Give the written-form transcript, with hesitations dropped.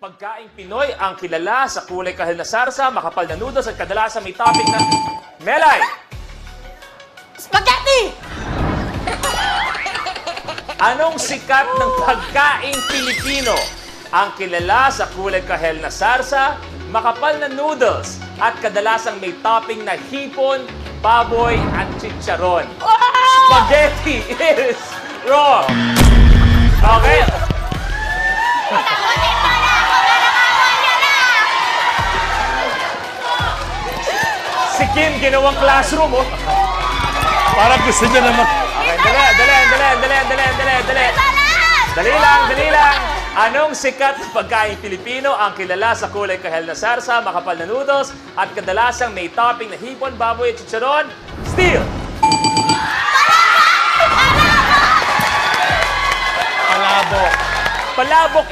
Pagkaing Pinoy ang kilala sa kulay kahel na sarsa, makapal na noodles at kadalasan may topping na Melay! Spaghetti! Anong sikat ng pagkaing Pilipino ang kilala sa kulay kahel na sarsa, makapal na noodles at kadalasang may topping na hipon, baboy at chicharon? Spaghetti is wrong! Okay. Si Kim ginawang classroom, oh. Parang gusto niya naman. Okay, dali lang. Anong sikat na pagkain Pilipino ang kilala sa kulay kahel na sarsa, makapal na noodles, at kadalasang may topping na hipon, baboy at chicharon? Steal! Palabok. Palabok